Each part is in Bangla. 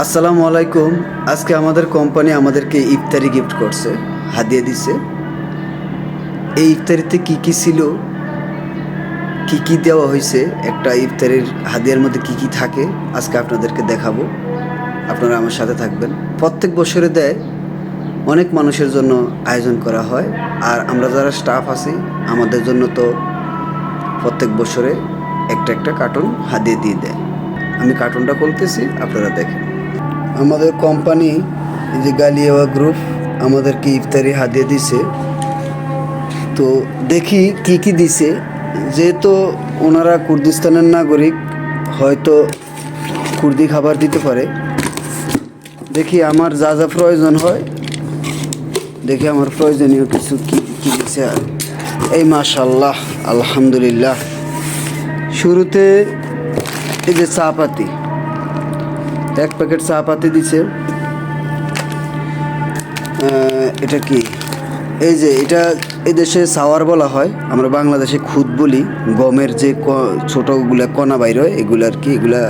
আসসালামু আলাইকুম। আজকে আমাদের কোম্পানি আমাদেরকে ইফতারি গিফট করছে, হাদিয়া দিছে। এই ইফতারিতে কি কি ছিল, কি কি দেওয়া হয়েছে, একটা ইফতারির হাদিয়ার মধ্যে কি কি থাকে আজকে আপনাদেরকে দেখাবো। আপনারা আমার সাথে থাকবেন। প্রত্যেক বছরে দেয়, অনেক মানুষের জন্য আয়োজন করা হয়। আর আমরা যারা স্টাফ আছি আমাদের জন্য তো প্রত্যেক বছরে একটা একটা কার্টুন হাদিয়া দিয়ে দেয়। আমি কার্টুনটা খুলতেছি, আপনারা দেখেন। আমাদের কোম্পানি এই যে গালিয়াওয়া গ্রুপ আমাদেরকে ইফতারি হাদিয়া দিছে। তো দেখি কি কি দিছে। যেহেতু ওনারা কুর্দিস্তানের নাগরিক, হয়তো কুর্দি খাবার দিতে পারে। দেখি আমার যা যা প্রয়োজন হয়, দেখি আমার প্রয়োজনীয় কিছু কি কি দিছে। এই মাশাআল্লাহ, আলহামদুলিল্লাহ। শুরুতে এই যে চা পাতি, এক প্যাকেট চা পাতি দিছে। এটা কি, এই যে এটা এই দেশে সাওয়ার বলা হয়, আমরা বাংলাদেশে খুদ বলি। গমের যে ছোটোগুলা কণা বাইর হয় এগুলো আর কি, এগুলা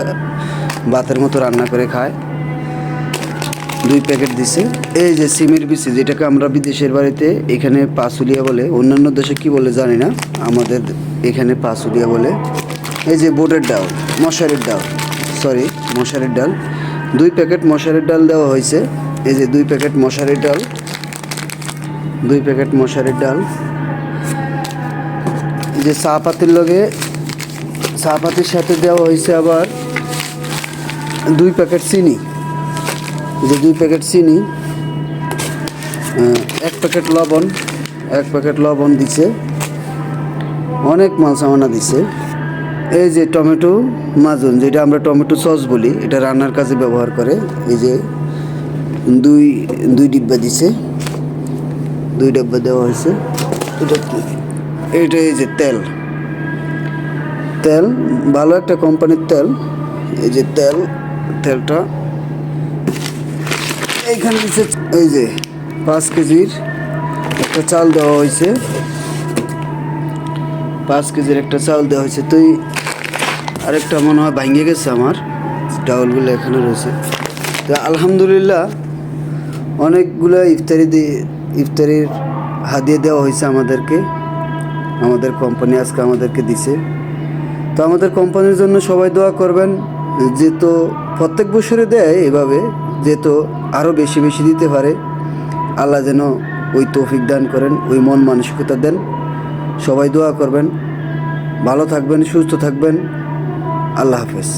ভাতের মতো রান্না করে খায়। 2 প্যাকেট দিছে। এই যে সিমের বিচি, যেটাকে আমরা বিদেশের বাড়িতে এখানে পাসুলিয়া বলে, অন্যান্য দেশে কি বলে জানি না, আমাদের এখানে পাসুলিয়া বলে। এই যে বোটের ডাল, মশারির ডাল, মশারির ডাল। 2 প্যাকেট মশারির ডাল দেওয়া হয়েছে। এই যে 2 প্যাকেট মশারির ডাল, 2 প্যাকেট মশারির ডাল। এই যে চা পাতির লগে, চা পাতির সাথে দেওয়া হয়েছে আবার 2 প্যাকেট চিনি। এই যে 2 প্যাকেট চিনি, 1 প্যাকেট লবণ, 1 প্যাকেট লবণ দিছে। অনেক মাল সামানা দিছে। এই যে টমেটো মাজুন, যেটা আমরা টমেটো সস বলি, এটা রান্নার কাজে ব্যবহার করে। এই যে দুই ডিব্বা দিছে, 2 ডিব্বা দেওয়া হয়েছে। এটা কি, এইটা এই যে তেল, ভালো একটা কোম্পানির তেল। এই যে তেলটা এইখানে দিচ্ছে। এই যে 5 কেজির একটা চাল দেওয়া হয়েছে, 5 কেজির একটা চাল দেওয়া হয়েছে। তুই আরেকটা মনে হয় ভাঙে গেছে, আমার ডাউলগুলো এখানে রয়েছে। তো আলহামদুলিল্লাহ, অনেকগুলো ইফতারির হাদিয়া দেওয়া হয়েছে আমাদেরকে। আমাদের কোম্পানি আজকে আমাদেরকে দিছে। তো আমাদের কোম্পানির জন্য সবাই দোয়া করবেন। যেহেতু প্রত্যেক বছরে দেয় এভাবে, যেহেতু আরও বেশি বেশি দিতে পারে। আল্লাহ যেন ওই তৌফিক দান করেন, ওই মন মানসিকতা দেন। সবাই দোয়া করবেন। ভালো থাকবেন, সুস্থ থাকবেন। আল্লাহ হাফেজ।